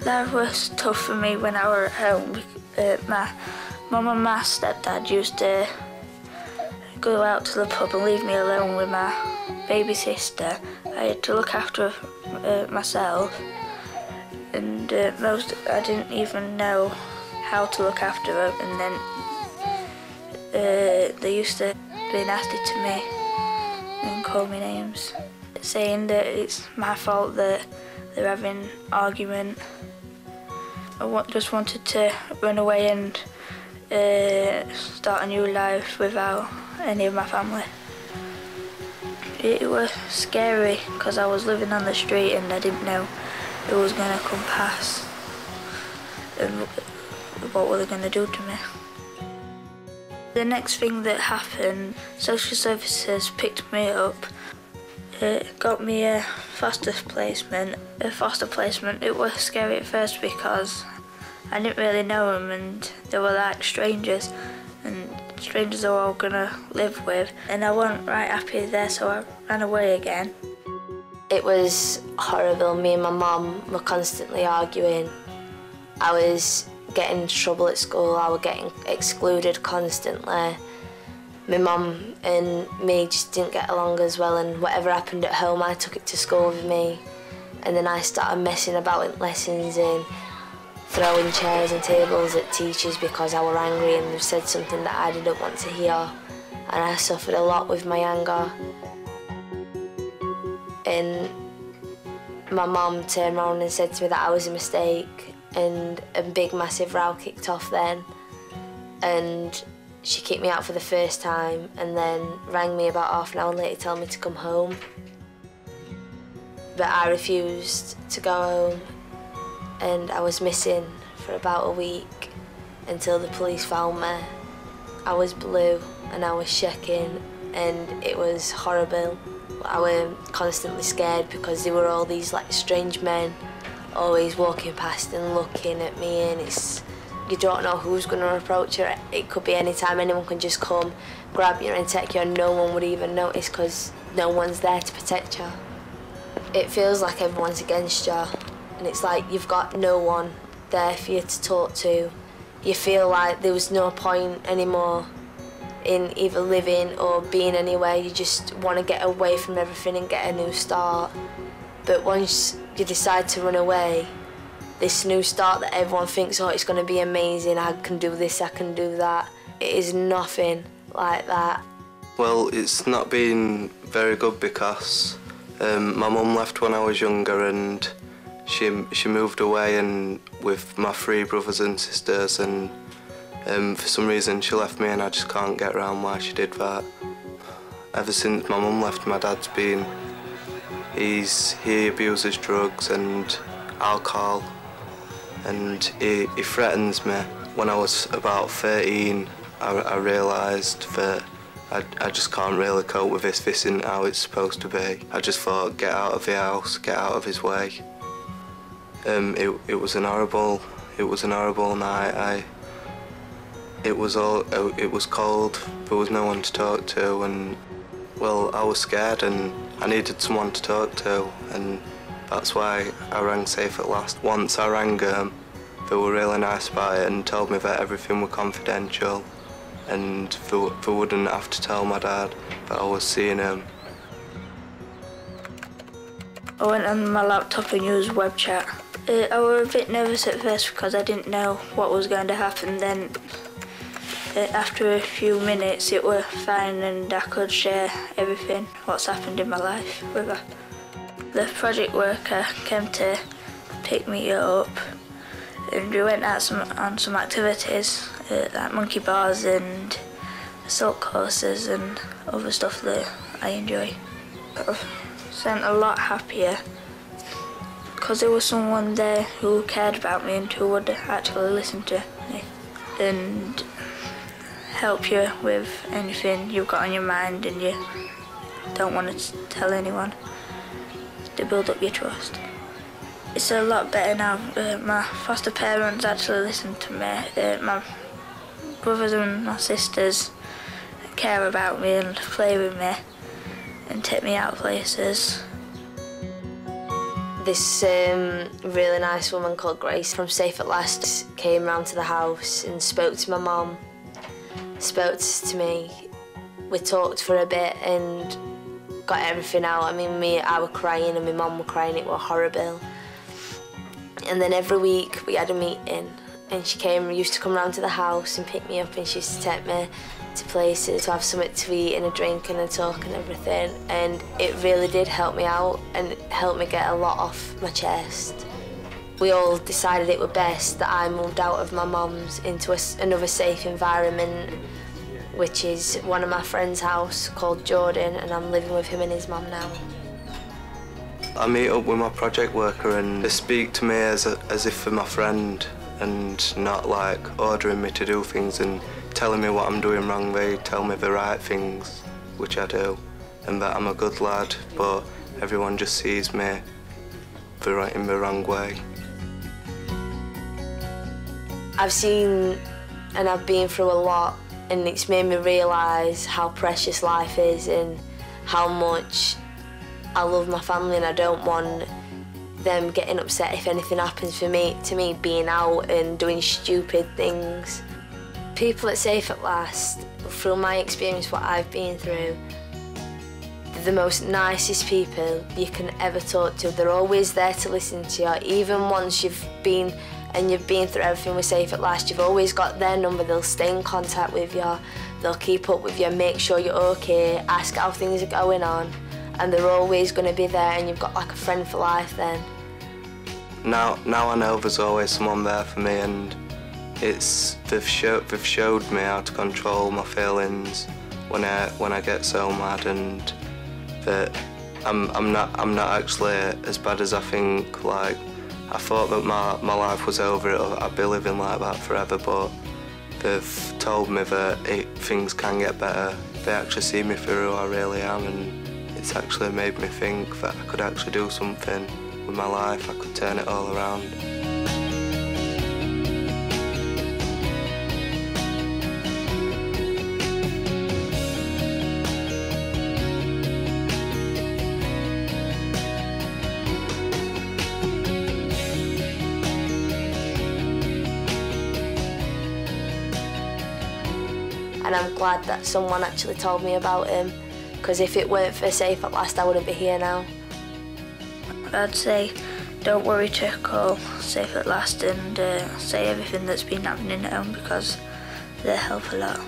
That was tough for me when I was at home. My mum and my stepdad used to go out to the pub and leave me alone with my baby sister. I had to look after myself, and I didn't even know how to look after her. And then they used to be nasty to me and call me names, saying that it's my fault that they're having an argument. I just wanted to run away and start a new life without any of my family. It was scary because I was living on the street and I didn't know who was going to come past and what were they going to do to me. The next thing that happened, social services picked me up. It got me a foster placement. It was scary at first because I didn't really know them and they were like strangers, and strangers are all gonna live with, and I wasn't right happy there, so I ran away again. It was horrible. Me and my mum were constantly arguing. I was getting into trouble at school, I was getting excluded constantly. My mum and me just didn't get along as well, and whatever happened at home I took it to school with me, and then I started messing about in lessons and throwing chairs and tables at teachers because I were angry and they said something that I didn't want to hear, and I suffered a lot with my anger. And my mum turned around and said to me that I was a mistake, and a big massive row kicked off then, and she kicked me out for the first time and then rang me about half an hour later telling me to come home. But I refused to go home, and I was missing for about a week until the police found me. I was blue and I was shaking and it was horrible. I was constantly scared because there were all these like strange men always walking past and looking at me, and you don't know who's going to approach you. It could be any time, anyone can just come, grab you and take you, and no one would even notice because no one's there to protect you. It feels like everyone's against you, and it's like you've got no one there for you to talk to. You feel like there was no point anymore in either living or being anywhere. You just want to get away from everything and get a new start. But once you decide to run away, this new start that everyone thinks, oh, it's going to be amazing, I can do this, I can do that. It is nothing like that. Well, it's not been very good because my mum left when I was younger, and she moved away and with my 3 brothers and sisters, and for some reason she left me, and I just can't get around why she did that. Ever since my mum left, my dad's been, he abuses drugs and alcohol, and he threatens me. When I was about 13, I realised that I just can't really cope with this. This isn't how it's supposed to be. I just thought, get out of the house, get out of his way. It was an horrible night. It was cold. There was no one to talk to, and well, I was scared and I needed someone to talk to, and that's why I rang Safe at Last. Once I rang them, they were really nice about it and told me that everything was confidential, and they wouldn't have to tell my dad that I was seeing him. I went on my laptop and used web chat. I was a bit nervous at first because I didn't know what was going to happen. Then after a few minutes it was fine and I could share everything what's happened in my life with her. The project worker came to pick me up and we went out on some activities like monkey bars and assault courses and other stuff that I enjoy. I've been a lot happier because there was someone there who cared about me and who would actually listen to me and help you with anything you've got on your mind and you don't want to tell anyone, to build up your trust. It's a lot better now. My foster parents actually listen to me. My brothers and my sisters care about me and play with me and take me out places. This really nice woman called Grace from Safe at Last came round to the house and spoke to my mum, spoke to me. We talked for a bit and got everything out. I mean, I were crying and my mum were crying, it was horrible. And then every week we had a meeting and she used to come round to the house and pick me up, and she used to take me to places to have something to eat and a drink and a talk and everything. And it really did help me out and helped me get a lot off my chest. We all decided it was best that I moved out of my mum's into another safe environment, which is one of my friend's house called Jordan, and I'm living with him and his mum now. I meet up with my project worker and they speak to me as if they're my friend, and not like ordering me to do things and telling me what I'm doing wrong. They tell me the right things, which I do, and that I'm a good lad, but everyone just sees me in the wrong way. I've seen and I've been through a lot, and it's made me realise how precious life is and how much I love my family, and I don't want them getting upset if anything happens to me being out and doing stupid things. People at Safe at Last, through my experience, what I've been through, they're the most nicest people you can ever talk to. They're always there to listen to you. Even once you've been through everything with Safe at Last, you've always got their number. They'll stay in contact with you, they'll keep up with you, make sure you're okay, ask how things are going on, and they're always going to be there, and you've got like a friend for life then. Now I know there's always someone there for me, and they've showed me how to control my feelings when I get so mad, and that I'm not actually as bad as I think. Like, I thought that my life was over, I'd be living like that forever, but they've told me that things can get better. They actually see me for who I really am, and it's actually made me think that I could actually do something with my life. I could turn it all around. And I'm glad that someone actually told me about him, because if it weren't for Safe at Last, I wouldn't be here now. I'd say don't worry to call Safe at Last and say everything that's been happening at home, because they help a lot.